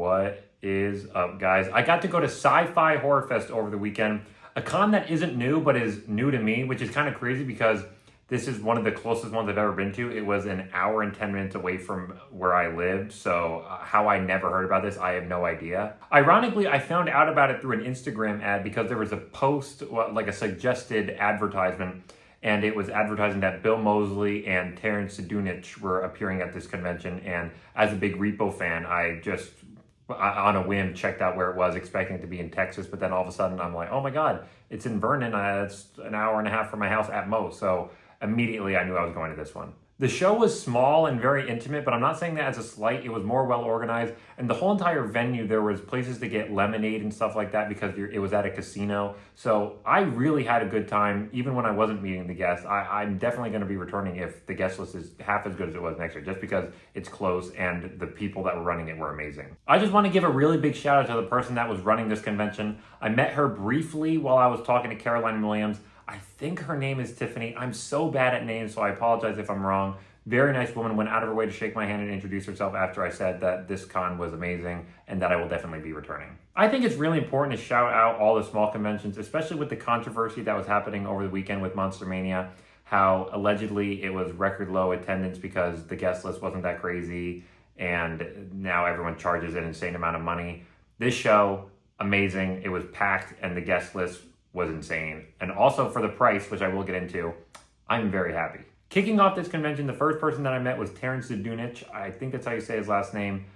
What is up, guys? I got to go to Sci-Fi Horror Fest over the weekend, a con that isn't new, but is new to me, which is kind of crazy because this is one of the closest ones I've ever been to. It was an hour and 10 minutes away from where I lived, so how I never heard about this, I have no idea. Ironically, I found out about it through an Instagram ad because there was a post, like a suggested advertisement, and it was advertising that Bill Moseley and Terrance Zdunich were appearing at this convention. And as a big Repo fan, I just, on a whim, checked out where it was, expecting it to be in Texas. But then all of a sudden, I'm like, oh my God, it's in Vernon. It's an hour and a half from my house at most. So immediately I knew I was going to this one. The show was small and very intimate, but I'm not saying that as a slight. It was more well organized, and the whole entire venue, there was places to get lemonade and stuff like that because it was at a casino. So I really had a good time, even when I wasn't meeting the guests. I'm definitely going to be returning if the guest list is half as good as it was next year, just because it's close and the people that were running it were amazing. I just want to give a really big shout out to the person that was running this convention. I met her briefly while I was talking to Caroline Williams. I think her name is Tiffany. I'm so bad at names, so I apologize if I'm wrong. Very nice woman, went out of her way to shake my hand and introduce herself after I said that this con was amazing and that I will definitely be returning. I think it's really important to shout out all the small conventions, especially with the controversy that was happening over the weekend with Monster Mania, how allegedly it was record low attendance because the guest list wasn't that crazy and now everyone charges an insane amount of money. This show, amazing. It was packed and the guest list was insane. And also for the price, which I will get into, I'm very happy. Kicking off this convention, the first person that I met was Terrance Zdunich. I think that's how you say his last name.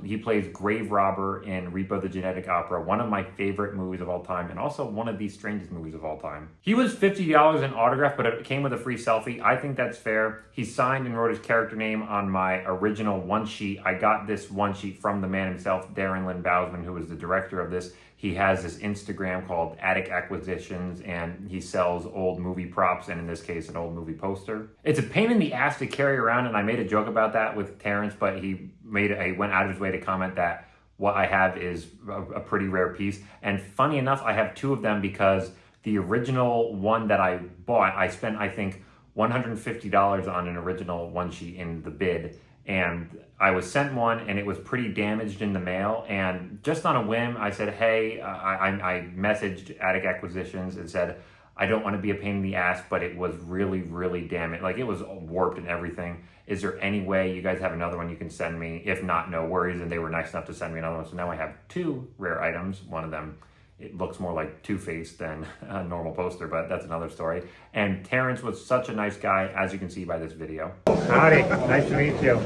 He plays Grave Robber in Repo the Genetic Opera, one of my favorite movies of all time, and also one of the strangest movies of all time. He was $50 in autograph, but it came with a free selfie. I think that's fair. He signed and wrote his character name on my original one sheet. I got this one sheet from the man himself, Darren Lynn Bousman, who was the director of this. He has this Instagram called Attic Acquisitions, and he sells old movie props, and in this case, an old movie poster. It's a pain in the ass to carry around, and I made a joke about that with Terrence, but he went out of his way to comment that what I have is a pretty rare piece. And funny enough, I have two of them because the original one that I bought, I spent, I think, $150 on an original one sheet in the bid. And I was sent one and it was pretty damaged in the mail. And just on a whim, I said, hey, I messaged Attic Acquisitions and said, I don't want to be a pain in the ass, but it was really, really damaged. Like, it was warped and everything. Is there any way you guys have another one you can send me? If not, no worries. And they were nice enough to send me another one. So now I have two rare items. One of them, it looks more like Two-Face than a normal poster, but that's another story. And Terrence was such a nice guy, as you can see by this video. Howdy, nice to meet you.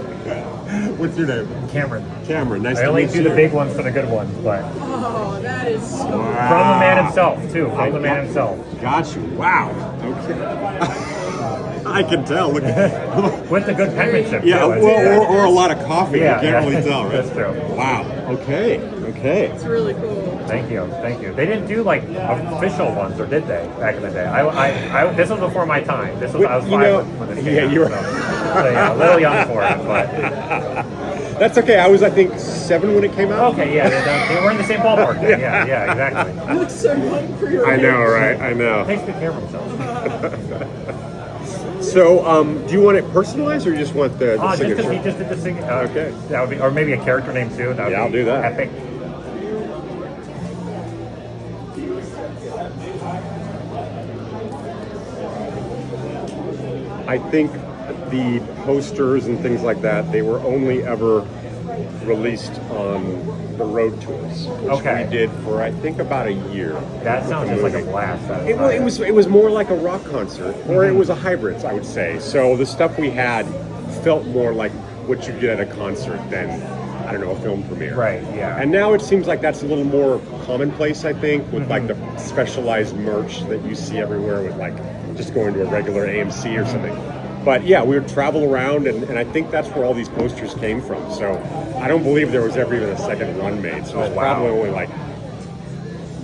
What's your name? Cameron. Cameron, nice to meet you. I only do the big ones for the good ones, but... Oh, that is so... Wow. From the man himself, too. From the man himself. Got you. Wow. Okay. I can tell. Look at With the good penmanship, yeah, too. well, or a lot of coffee. Yeah, you can't really tell, right? That's true. Wow. Okay. Okay. It's really cool. Thank you, thank you. They didn't do like official ones, or did they? Back in the day, I this was before my time. This was I was 5 when this came out, you were. So yeah, a little young for it, but That's okay. I was, I think, 7 when it came out. okay, yeah, they were in the same ballpark. Then. Yeah, exactly. You look so young for your I know, age. right? I know. Takes good care of himself. So, do you want it personalized or you just want the Just signature? because he just did the signature. Okay. That would be, or maybe a character name too. That would Yeah, I'll be do that. Epic. I think the posters and things like that, they were only ever released on the road tours, which Okay. we did for, I think, about a year. That sounds just like a blast. It was more like a rock concert, or it was a hybrid, I would say. So the stuff we had felt more like what you get at a concert than, I don't know, a film premiere. Right, yeah. And now it seems like that's a little more commonplace, I think, with like the specialized merch that you see everywhere with like just going to a regular AMC or something. But yeah, we would travel around, and I think that's where all these posters came from. So I don't believe there was ever even a second run made. So there's probably only like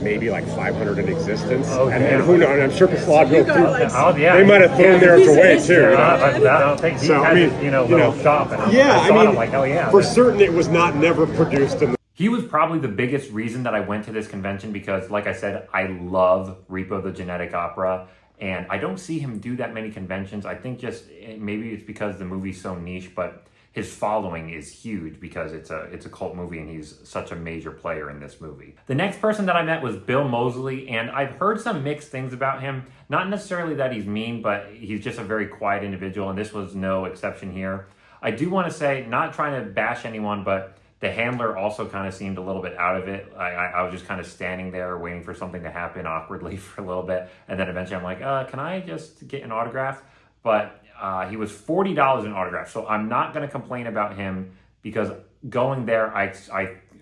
maybe like 500 in existence. Oh, and who knows? And I'm sure Paslodville got, too. like, They might have thrown theirs away too. I don't think he So, had I mean, his, little shop. And Yeah, I am like, hell yeah. for certain it was not never produced in the... He was probably the biggest reason that I went to this convention because, like I said, I love Repo the Genetic Opera. And I don't see him do that many conventions. I think just maybe it's because the movie's so niche, but his following is huge because it's a cult movie and he's such a major player in this movie. The next person that I met was Bill Moseley, and I've heard some mixed things about him. Not necessarily that he's mean, but he's just a very quiet individual, and this was no exception here. I do want to say, not trying to bash anyone, but the handler also kind of seemed a little bit out of it. I was just kind of standing there waiting for something to happen awkwardly for a little bit. And then eventually I'm like, can I just get an autograph? But he was $40 in autograph. So I'm not going to complain about him because going there, I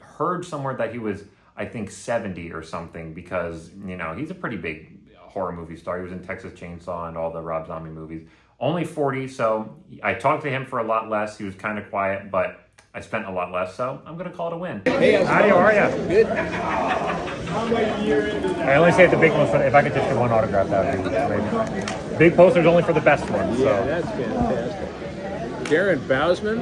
heard somewhere that he was, I think, 70 or something because, you know, he's a pretty big horror movie star. He was in Texas Chainsaw and all the Rob Zombie movies. Only 40, so I talked to him for a lot less. He was kind of quiet, but I spent a lot less, so I'm going to call it a win. Hey, how are you? Good. I only say the big ones, but if I could just get one autograph, that would be maybe. Big poster's only for the best ones. So. Yeah, that's fantastic. Darren Bousman.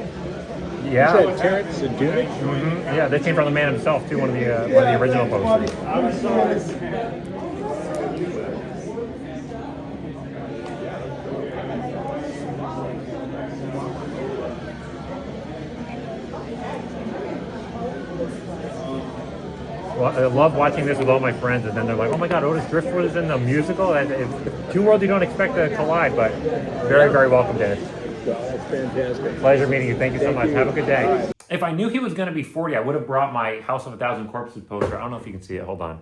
Yeah. Is that Terrance and Zdunich? Mm-hmm. Yeah, they came from the man himself, too, one of the original posters. Well, I love watching this with all my friends, and then they're like, "Oh my God, Otis Driftwood is in the musical!" And it's two worlds you don't expect to collide, but very, very welcome, Dennis. That's fantastic. Pleasure meeting you. Thank you so much. you. Have a good day. Right. If I knew he was going to be 40, I would have brought my House of a Thousand Corpses poster. I don't know if you can see it. Hold on.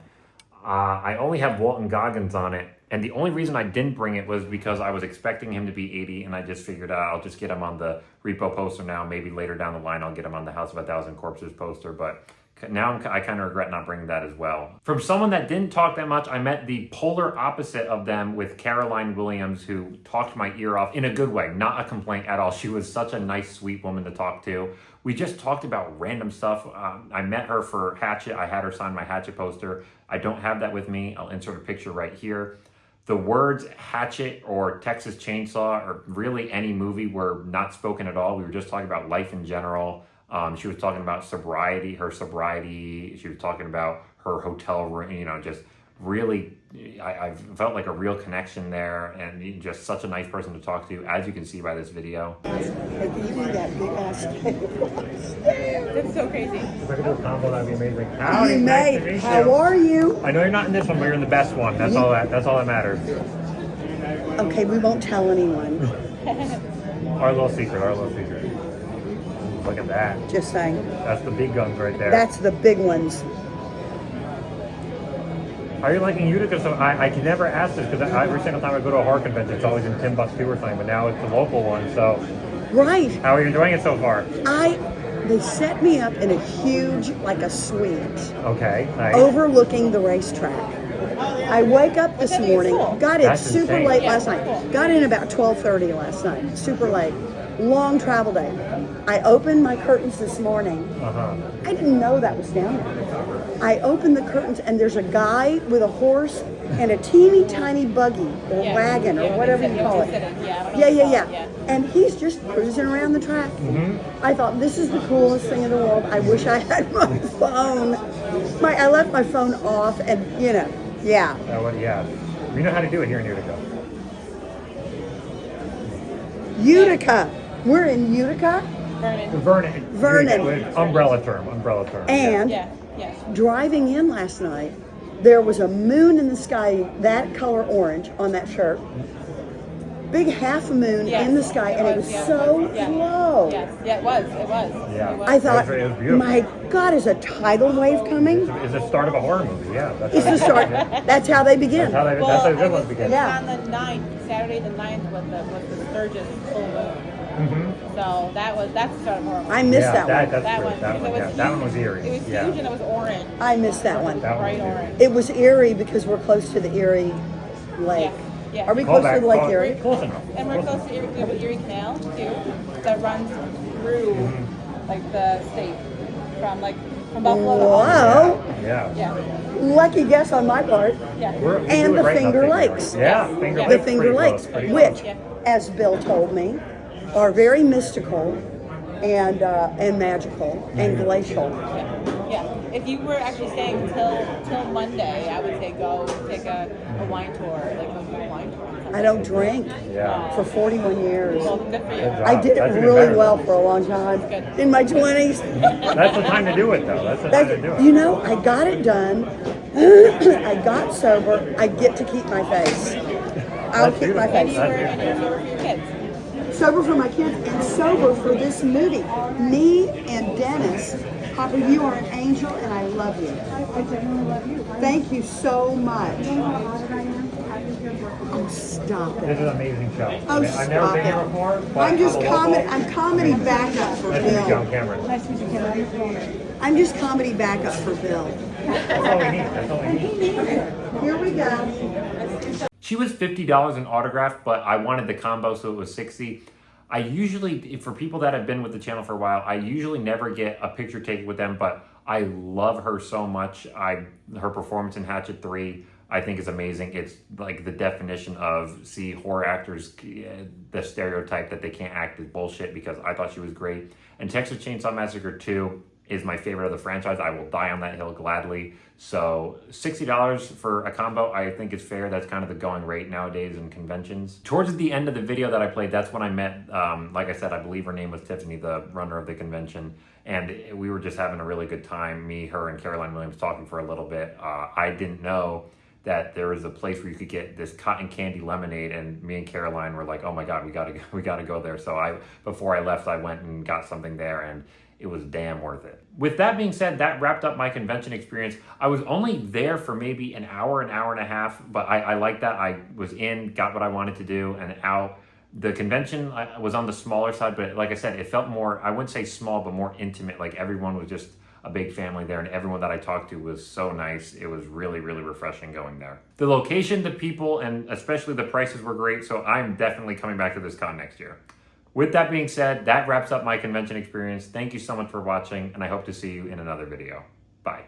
I only have Walton Goggins on it, and the only reason I didn't bring it was because I was expecting him to be 80, and I just figured I'll just get him on the repo poster now. Maybe later down the line I'll get him on the House of a Thousand Corpses poster, but now I kind of regret not bringing that as well. From someone that didn't talk that much, I met the polar opposite of them with Caroline Williams, who talked my ear off in a good way, not a complaint at all. She was such a nice, sweet woman to talk to. We just talked about random stuff. I met her for Hatchet. I had her sign my Hatchet poster. I don't have that with me. I'll insert a picture right here. The words Hatchet or Texas Chainsaw or really any movie were not spoken at all. We were just talking about life in general. She was talking about her sobriety. She was talking about her hotel room, you know, just really, I felt like a real connection there and just such a nice person to talk to, as you can see by this video. That's so crazy. If I could do a combo, that'd be amazing. You may. How are you? I know you're not in this one, but you're in the best one. That's all that matters. Okay, we won't tell anyone. Our little secret. Look at that. Just saying. That's the big guns right there. That's the big ones. Are you liking Utica? So I can never ask this because every single time I go to a horror convention, it's always in Timbuktu or something, but now it's the local one. So, Right. how are you enjoying it so far? They set me up in a huge, like a suite, Okay, nice. overlooking the racetrack. I wake up this morning, got in That's super insane. late last night. Got in about 12:30 last night, super late. Long travel day. I opened my curtains this morning. I didn't know that was down there. I opened the curtains and there's a guy with a horse and a teeny tiny buggy or wagon or whatever you call it. Yeah. And he's just cruising around the track. I thought, this is the coolest thing in the world. I wish I had my phone. I left my phone off and, yeah. Yeah. We know how to do it here in Utica. Utica. We're in Utica. Vernon. Umbrella term. And driving in last night, there was a moon in the sky, that color orange on that shirt. Big half moon in the sky, and it was so low. It was. Yeah. I thought, It was beautiful. my God, is a tidal wave coming? It's the start of a horror movie, yeah. It's the start. That's how they begin. That's how the good ones begin. Yeah. On the 9th, Saturday the 9th was the Sturgis full moon. So that's the start of horror. I missed that one. That's That true. one, That because one, it was yeah. That one was eerie. It was yeah. huge and it was orange, I missed that one. That one bright was eerie. orange. It was eerie because we're close to the Erie Lake. Yeah. Are we Call close back, to the Lake call- Erie? Close enough. And we're close to Erie Canal too, that runs through like the state from Buffalo to Whoa. Yeah. Yeah. Lucky guess on my part. Yeah. We And do it the right now, Finger Finger Lakes. Yeah, Finger Yeah. The Lakes. Finger pretty Lakes, close, pretty close. which, as Bill told me, are very mystical and magical and glacial. Yeah. if you were actually staying till Monday, I would say go take a wine tour, like go do a wine tour. I don't drink Yeah. for 41 years. Well, good for you. I did it That's even really better. well for a long time. Good. In my 20s. That's the time to do it, though. That's the time to do it. You know, I got it done. I got sober. I get to keep my face. I'll That's keep my beautiful. And you face. were and you were sober for your kids. Sober for my kids and sober for this movie. Me and Dennis, Papa, you are an angel and I love you. I genuinely love you. Thank you so much. You know how honored I am to have you here working. Oh, stop This is it. an amazing show. Oh, I mean, I've never stop been here it. before. But I'm just a local. I'm comedy backup for Nice to meet you on Bill. camera. Nice to meet you, Kim. I'm your phone. I'm just comedy backup for Bill. That's all we need. That's all we need. Here we go. She was $50 in autograph, but I wanted the combo, so it was $60. I usually, for people that have been with the channel for a while, I usually never get a picture taken with them, but I love her so much. Her performance in Hatchet 3, I think is amazing. It's like the definition of, see, horror actors, the stereotype that they can't act is bullshit, because I thought she was great. And Texas Chainsaw Massacre 2 is my favorite of the franchise. I will die on that hill gladly. So $60 for a combo, I think is fair. That's kind of the going rate nowadays in conventions. Towards the end of the video that I played, that's when I met, like I said, I believe her name was Tiffany, the runner of the convention. And we were just having a really good time, me, her, and Caroline Williams talking for a little bit. I didn't know that there was a place where you could get this cotton candy lemonade, and me and Caroline were like, oh my God, we gotta go there. So before I left, I went and got something there, and it was damn worth it. With that being said, that wrapped up my convention experience. I was only there for maybe an hour and a half, but I like that. I was in, got what I wanted to do, and out. The convention was on the smaller side, but like I said, it felt more, I wouldn't say small, but more intimate. Like everyone was just a big family there, and everyone that I talked to was so nice. It was really, really refreshing going there. The location, the people, and especially the prices were great, so I'm definitely coming back to this con next year. With that being said, that wraps up my convention experience. Thank you so much for watching, and I hope to see you in another video. Bye.